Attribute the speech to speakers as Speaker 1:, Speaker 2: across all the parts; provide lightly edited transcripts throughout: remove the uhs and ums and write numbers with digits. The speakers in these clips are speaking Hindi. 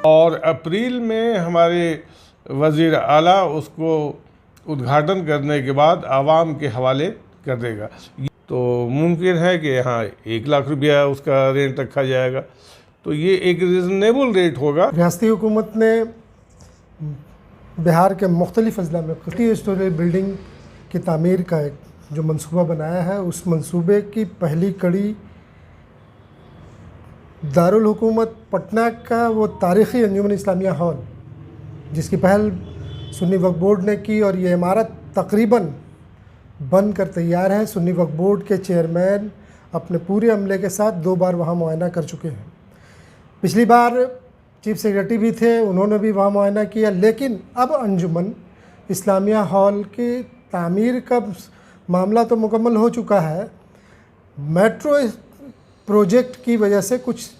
Speaker 1: और अप्रैल में हमारे वज़ीर आला उसको उद्घाटन करने के बाद आवाम के हवाले कर देगा। तो मुमकिन है कि यहाँ 1 लाख रुपया उसका रेंट रखा जाएगा, तो ये एक रीज़नेबल रेट होगा।
Speaker 2: रियासती हुकूमत ने बिहार के मुख्तलिफ अजला में 30 स्टोरी बिल्डिंग की तामीर का एक जो मंसूबा बनाया है, उस मंसूबे की पहली कड़ी दारुल हुकूमत पटना का वो तारीख़ी अंजुमन इस्लामिया हॉल, जिसकी पहल सुन्नी वक्फ बोर्ड ने की और ये इमारत तकरीबन बन कर तैयार है। सुन्नी वक्फ बोर्ड के चेयरमैन अपने पूरे अमले के साथ 2 बार वहाँ मुआयना कर चुके हैं। पिछली बार चीफ सेक्रेटरी भी थे, उन्होंने भी वहाँ मुआयना किया। लेकिन अब अंजुमन इस्लामिया हॉल की तामीर का मामला तो मुकम्मल हो चुका है, मेट्रो प्रोजेक्ट की वजह से कुछ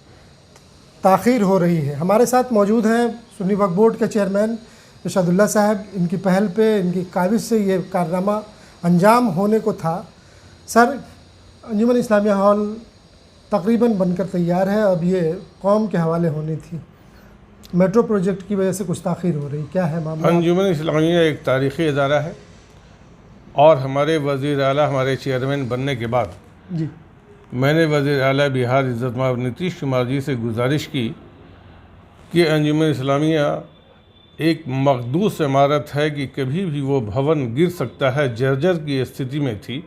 Speaker 2: ताख़ीर हो रही है। हमारे साथ मौजूद हैं सुन्नी वक्फ बोर्ड के चेयरमैन इरशादुल्लाह साहब। इनकी पहल पे, इनकी काविश से ये कारनामा अंजाम होने को था। सर, अंजुमन इस्लामिया हॉल तकरीबन बनकर तैयार है, अब ये कौम के हवाले होनी थी, मेट्रो प्रोजेक्ट की वजह से कुछ ताख़ीर हो रही, क्या है मामला?
Speaker 1: अंजुमन इस्लामिया एक तारीख़ी इदारा है और हमारे वज़ीर आला हमारे चेयरमैन बनने के बाद
Speaker 2: जी,
Speaker 1: मैंने वज़ीर आला बिहार इज़्ज़त-माब नीतीश कुमार जी से गुजारिश की कि अंजुमन इस्लामिया एक मक़दूस इमारत है कि कभी भी वो भवन गिर सकता है, जर्जर की स्थिति में थी।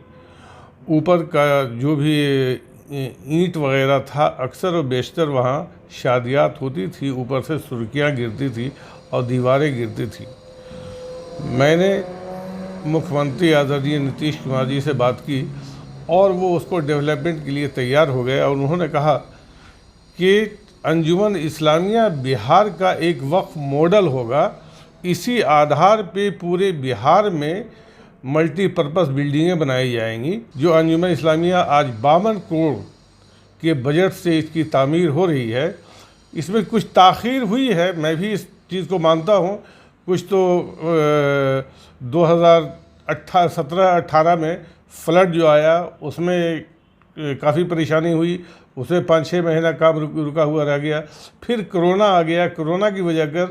Speaker 1: ऊपर का जो भी ईंट वग़ैरह था, अक्सर और बेशतर वहाँ शादियात होती थी, ऊपर से सुर्खियाँ गिरती थी और दीवारें गिरती थी। मैंने मुख्यमंत्री आदरणीय नीतीश कुमार जी से बात की और वो उसको डेवलपमेंट के लिए तैयार हो गए और उन्होंने कहा कि अंजुमन इस्लामिया बिहार का एक वक्फ मॉडल होगा। इसी आधार पे पूरे बिहार में मल्टीपर्पज़ बिल्डिंगें बनाई जाएंगी। जो अंजुमन इस्लामिया आज 52 करोड़ के बजट से इसकी तामीर हो रही है, इसमें कुछ ताख़ीर हुई है, मैं भी इस चीज़ को मानता हूँ। कुछ तो 2017-18 में फ्लड जो आया उसमें काफ़ी परेशानी हुई, उसमें 5-6 महीना काम रुका हुआ रह गया। फिर कोरोना आ गया, कोरोना की वजह कर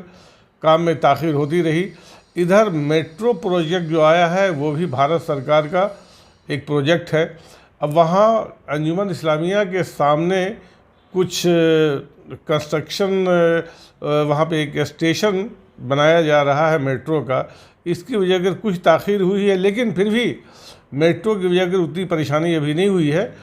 Speaker 1: काम में ताख़ीर होती रही। इधर मेट्रो प्रोजेक्ट जो आया है वो भी भारत सरकार का एक प्रोजेक्ट है। अब वहाँ अंजुमन इस्लामिया के सामने कुछ कंस्ट्रक्शन, वहाँ पे एक स्टेशन बनाया जा रहा है मेट्रो का, इसकी वजह कर कुछ ताख़ीर हुई है। लेकिन फिर भी मेट्रो की वजह कर उतनी परेशानी अभी नहीं हुई है।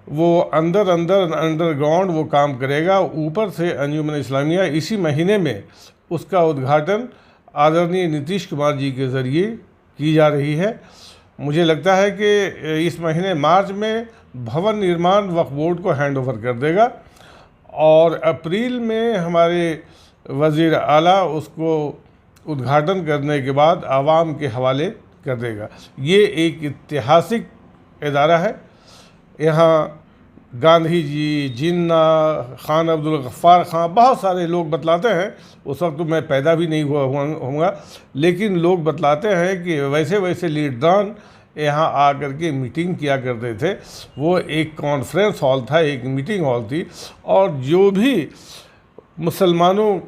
Speaker 1: वो अंडरग्राउंड वो काम करेगा। ऊपर से अंजुमन इस्लामिया इसी महीने में उसका उद्घाटन आदरणीय नीतीश कुमार जी के ज़रिए की जा रही है। मुझे लगता है कि इस महीने मार्च में भवन निर्माण वक्फ बोर्ड को हैंड ओवर कर देगा और अप्रैल में हमारे वज़ीर आला उसको उद्घाटन करने के बाद आवाम के हवाले कर देगा। ये एक ऐतिहासिक इदारा है। यहाँ गांधी जी, जिन्ना, खान अब्दुल गफ्फार खां, बहुत सारे लोग बतलाते हैं, उस वक्त तो मैं पैदा भी नहीं हुआ होऊंगा, लेकिन लोग बतलाते हैं कि वैसे वैसे लीडरान यहाँ आकर के मीटिंग किया करते थे। वो एक कॉन्फ्रेंस हॉल था, एक मीटिंग हॉल थी, और जो भी मुसलमानों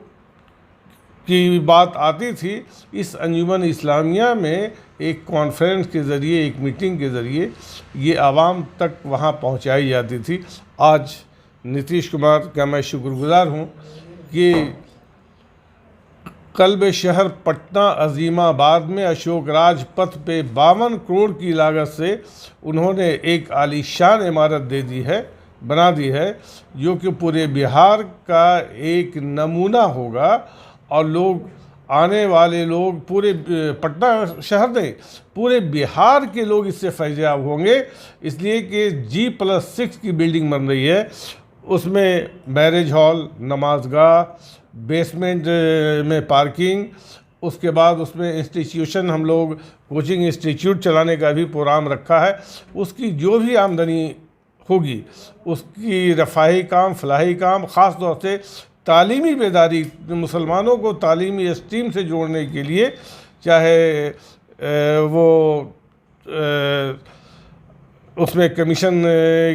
Speaker 1: की बात आती थी, इस अंजुमन इस्लामिया में एक कॉन्फ्रेंस के ज़रिए, एक मीटिंग के ज़रिए ये आवाम तक वहाँ पहुँचाई जाती थी। आज नीतीश कुमार का मैं शुक्रगुज़ार हूँ कि कल्ब शहर पटना अजीमाबाद में अशोक राजपथ पे 52 करोड़ की लागत से उन्होंने एक आलीशान इमारत बना दी है, जो कि पूरे बिहार का एक नमूना होगा। और लोग, आने वाले लोग, पूरे पटना शहर नहीं, पूरे बिहार के लोग इससे फैज़याब होंगे, इसलिए कि G+6 की बिल्डिंग बन रही है। उसमें मैरिज हॉल, नमाजगाह, बेसमेंट में पार्किंग, उसके बाद उसमें इंस्टीट्यूशन, हम लोग कोचिंग इंस्टीट्यूट चलाने का भी प्रोग्राम रखा है। उसकी जो भी आमदनी होगी उसकी रफ़ाही काम, फलाही काम, ख़ास तौर से तालीमी बेदारी, मुसलमानों को तालीमी स्ट्रीम से जोड़ने के लिए, चाहे वो उसमें कमीशन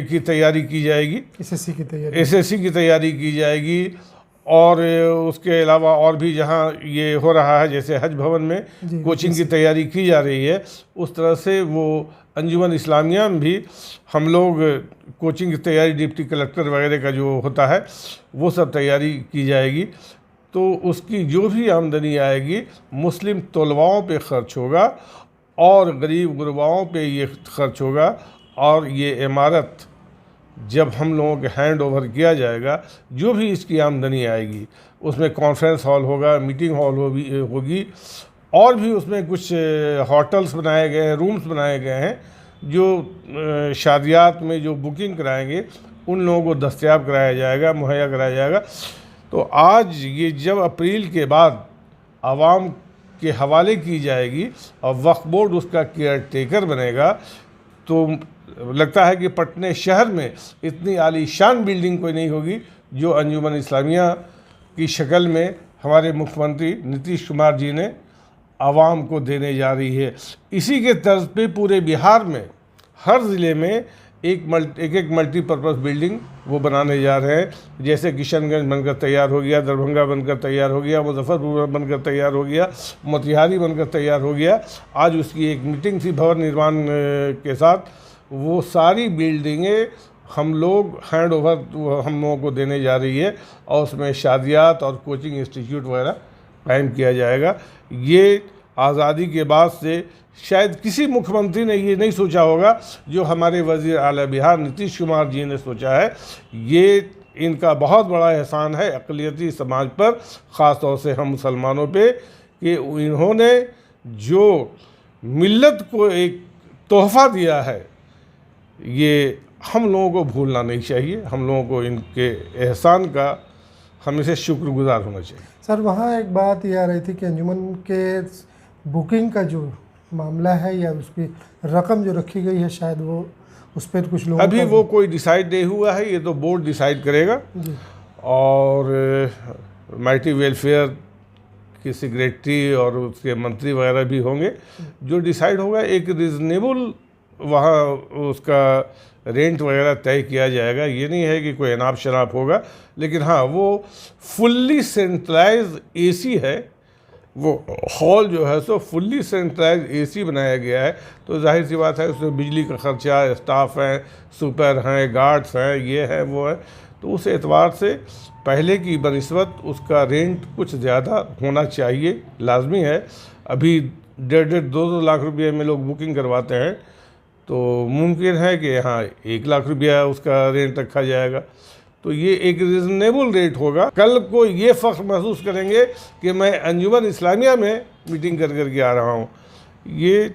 Speaker 1: की तैयारी की जाएगी,
Speaker 2: एसएससी की तैयारी
Speaker 1: की तैयारी की जाएगी, और उसके अलावा और भी जहाँ ये हो रहा है, जैसे हज भवन में कोचिंग की तैयारी की जा रही है, उस तरह से वो अंजुमन इस्लामिया में भी हम लोग कोचिंग की तैयारी, डिप्टी कलेक्टर वगैरह का जो होता है वो सब तैयारी की जाएगी। तो उसकी जो भी आमदनी आएगी मुस्लिम तलबाओं पे ख़र्च होगा और गरीब गुरबाओं पे ये ख़र्च होगा। और ये इमारत जब हम लोगों के हैंड ओवर किया जाएगा, जो भी इसकी आमदनी आएगी उसमें कॉन्फ्रेंस हॉल होगा, मीटिंग हॉल होगी, और भी उसमें कुछ होटल्स बनाए गए हैं, रूम्स बनाए गए हैं, जो शादियात में जो बुकिंग कराएंगे उन लोगों को दस्तयाब कराया जाएगा, मुहैया कराया जाएगा। तो आज ये जब अप्रैल के बाद आवाम के हवाले की जाएगी और वक्फ बोर्ड उसका केयर टेकर बनेगा, तो लगता है कि पटने शहर में इतनी आलीशान बिल्डिंग कोई नहीं होगी जो अंजुमन इस्लामिया की शक्ल में हमारे मुख्यमंत्री नीतीश कुमार जी ने आवाम को देने जा रही है। इसी के तर्ज पे पूरे बिहार में हर ज़िले में एक मल्टीपर्पज़ बिल्डिंग वो बनाने जा रहे हैं। जैसे किशनगंज बनकर तैयार हो गया, दरभंगा बनकर तैयार हो गया, मुजफ्फरपुर बनकर तैयार हो गया, मोतिहारी बनकर तैयार हो गया। आज उसकी एक मीटिंग थी भवन निर्माण के साथ। वो सारी बिल्डिंगें हम लोग हैंड ओवर हम लोगों को देने जा रही है और उसमें शादियात और कोचिंग इंस्टीट्यूट वगैरह कायम किया जाएगा। ये आज़ादी के बाद से शायद किसी मुख्यमंत्री ने ये नहीं सोचा होगा जो हमारे वज़ीर आला बिहार नीतीश कुमार जी ने सोचा है। ये इनका बहुत बड़ा एहसान है अक़लियती समाज पर, ख़ास तौर से हम मुसलमानों पे, कि इन्होंने जो मिल्लत को एक तोहफ़ा दिया है, ये हम लोगों को भूलना नहीं चाहिए। हम लोगों को इनके एहसान का हमेशा शुक्रगुजार होना चाहिए।
Speaker 2: सर, वहाँ एक बात ये आ रही थी कि अंजुमन के बुकिंग का जो मामला है या उसकी रकम जो रखी गई है, शायद वो उस पर कुछ लोग
Speaker 1: अभी वो कोई डिसाइड नहीं हुआ है, ये तो बोर्ड डिसाइड करेगा। और माइटी वेलफेयर की सेक्रेटरी और उसके मंत्री वगैरह भी होंगे, जो डिसाइड होगा एक रीज़नेबल वहाँ उसका रेंट वगैरह तय किया जाएगा। ये नहीं है कि कोई अनाप शनाप होगा, लेकिन हाँ वो फुल्ली सेंट्रलाइज एसी है। वो हॉल जो है सो फुल्ली सेंट्रलाइज एसी बनाया गया है, तो जाहिर सी बात है उसमें बिजली का खर्चा, स्टाफ हैं, सुपर हैं, गार्ड्स हैं, ये है वो है, तो उस एतबार से पहले की बनिस्बत उसका रेंट कुछ ज़्यादा होना चाहिए, लाजमी है। अभी 1.5-2 लाख रुपये में लोग बुकिंग करवाते हैं, तो मुमकिन है कि हाँ 1 लाख रुपया उसका रेंट रखा जाएगा। तो ये एक रीज़नेबल रेट होगा। कल को ये फ़ख्र महसूस करेंगे कि मैं अंजुमन इस्लामिया में मीटिंग कर आ रहा हूँ। ये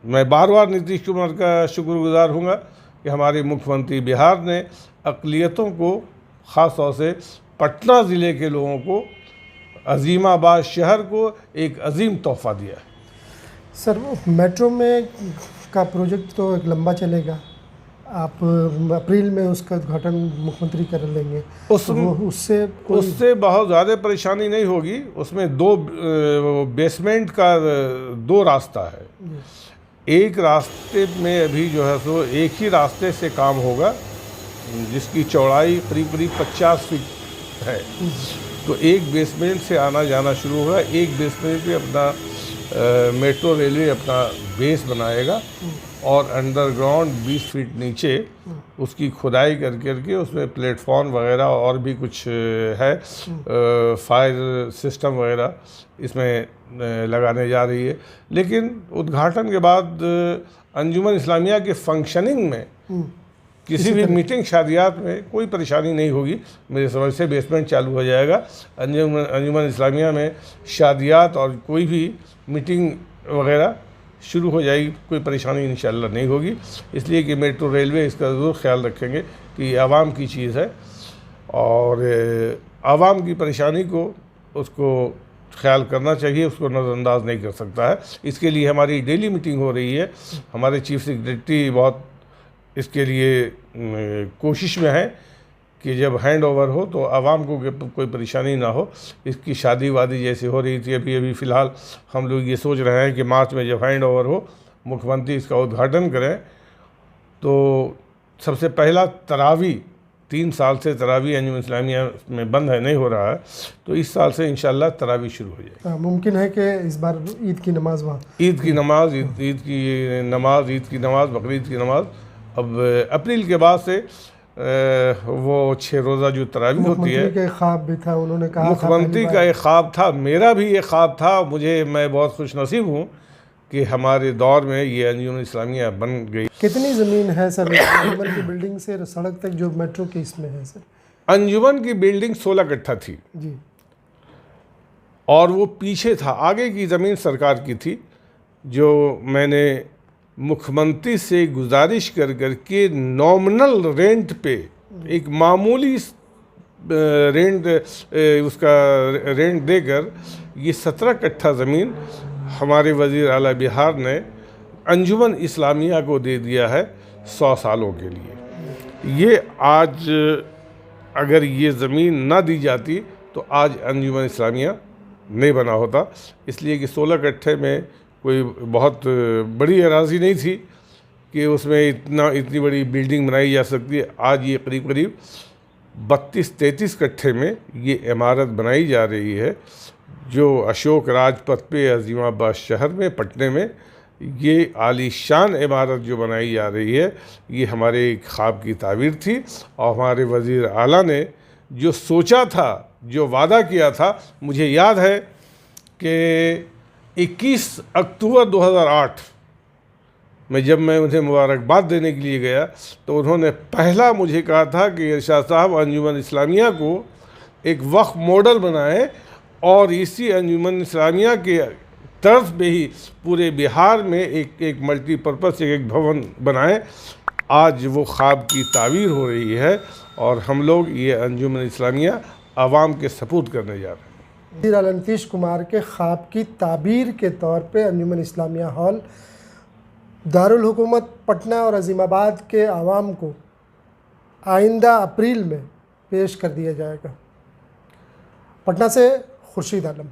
Speaker 1: मैं बार बार नीतीश कुमार का शुक्रगुजार हूँगा कि हमारे मुख्यमंत्री बिहार ने अक़लियतों को, ख़ास तौर से पटना ज़िले के लोगों को, अज़ीमाबाद शहर को एक अजीम तोहफ़ा दिया है।
Speaker 2: सर, मेट्रो में का प्रोजेक्ट तो एक लंबा चलेगा, आप अप्रैल में उसका उद्घाटन मुख्यमंत्री कर लेंगे, उससे
Speaker 1: बहुत ज़्यादा परेशानी नहीं होगी। उसमें 2 बेसमेंट का 2 रास्ता है। एक रास्ते में अभी जो है सो एक ही रास्ते से काम होगा, जिसकी चौड़ाई करीब 50 फीट है। तो एक बेसमेंट से आना जाना शुरू होगा। एक बेसमेंट पे अपना मेट्रो रेलवे अपना बेस बनाएगा और अंडरग्राउंड 20 फीट नीचे उसकी खुदाई करके उसमें प्लेटफॉर्म वगैरह और भी कुछ है, फायर सिस्टम वगैरह इसमें लगाने जा रही है। लेकिन उद्घाटन के बाद अंजुमन इस्लामिया के फंक्शनिंग में किसी भी मीटिंग शादियात में कोई परेशानी नहीं होगी। मेरे समझ से बेसमेंट चालू हो जाएगा। अंजुमन इस्लामिया में शादियात और कोई भी मीटिंग वगैरह शुरू हो जाएगी, कोई परेशानी इंशाअल्लाह नहीं होगी। इसलिए कि मेट्रो रेलवे इसका ज़रूर ख्याल रखेंगे कि आवाम की चीज़ है और आवाम की परेशानी को उसको ख्याल करना चाहिए, उसको नज़रअंदाज नहीं कर सकता है। इसके लिए हमारी डेली मीटिंग हो रही है। हमारे चीफ सेक्रेटरी बहुत इसके लिए कोशिश में है कि जब हैंड ओवर हो तो आवाम को कोई परेशानी ना हो। इसकी शादी वादी जैसे हो रही थी, अभी फ़िलहाल हम लोग ये सोच रहे हैं कि मार्च में जब हैंड ओवर हो, मुख्यमंत्री इसका उद्घाटन करें, तो सबसे पहला तरावी 3 साल से तरावी अंजुमन इस्लामिया में बंद है, नहीं हो रहा है, तो इस साल से इंशाल्लाह तरावी शुरू हो जाएगी।
Speaker 2: मुमकिन है कि इस बार ईद की नमाज वहाँ
Speaker 1: ईद की नमाज बकरीद की नमाज अब अप्रैल के बाद से वो 6 रोज़ा जो तरावी होती है।
Speaker 2: मुख्यमंत्री का एक ख्वाब भी था, उन्होंने कहा
Speaker 1: मुख्यमंत्री का एक ख्वाब था, मेरा भी एक ख्वाब था। मैं बहुत खुश नसीब हूँ कि हमारे दौर में ये अंजुमन इस्लामिया बन गई।
Speaker 2: कितनी ज़मीन है सर अंजुमन की बिल्डिंग से सड़क तक जो मेट्रो की इसमें है सर?
Speaker 1: अंजुमन की बिल्डिंग 16 कट्ठा थी
Speaker 2: जी,
Speaker 1: और वो पीछे था, आगे की ज़मीन सरकार की थी। जो मैंने मुख्यमंत्री से गुजारिश कर के नॉमिनल रेंट पे, एक मामूली उसका रेंट देकर ये 17 कट्ठा ज़मीन हमारे वज़ीर आला बिहार ने अंजुमन इस्लामिया को दे दिया है 100 सालों के लिए। ये आज अगर ये ज़मीन ना दी जाती तो आज अंजुमन इस्लामिया नहीं बना होता, इसलिए कि 16 कट्ठे में कोई बहुत बड़ी अराज़ी नहीं थी कि उसमें इतनी बड़ी बिल्डिंग बनाई जा सकती है। आज ये करीब 32-33 कट्ठे में ये इमारत बनाई जा रही है, जो अशोक राजपथ पे अजीमाबाद शहर में, पटने में ये आलीशान इमारत जो बनाई जा रही है, ये हमारे ख्वाब की ताबीर थी। और हमारे वज़ीर आला ने जो सोचा था, जो वादा किया था, मुझे याद है कि 21 अक्टूबर 2008 में जब मैं उन्हें मुबारकबाद देने के लिए गया तो उन्होंने पहला मुझे कहा था कि इरशाद साहब अंजुमन इस्लामिया को एक वक्फ मॉडल बनाएं और इसी अंजुमन इस्लामिया के तर्ज पे ही पूरे बिहार में एक मल्टीपर्पज़ एक भवन बनाएं। आज वो ख्वाब की ताबीर हो रही है और हम लोग ये अंजुमन इस्लामिया आवाम के सपुर्द करने जा रहे हैं।
Speaker 2: वज़ीर आला नीतीश कुमार के ख्वाब की ताबीर के तौर पे अंजुमन इस्लामिया हॉल दारुल हुकूमत पटना और अजीमाबाद के आवाम को आइंदा अप्रैल में पेश कर दिया जाएगा। पटना से खुर्शीद आलम।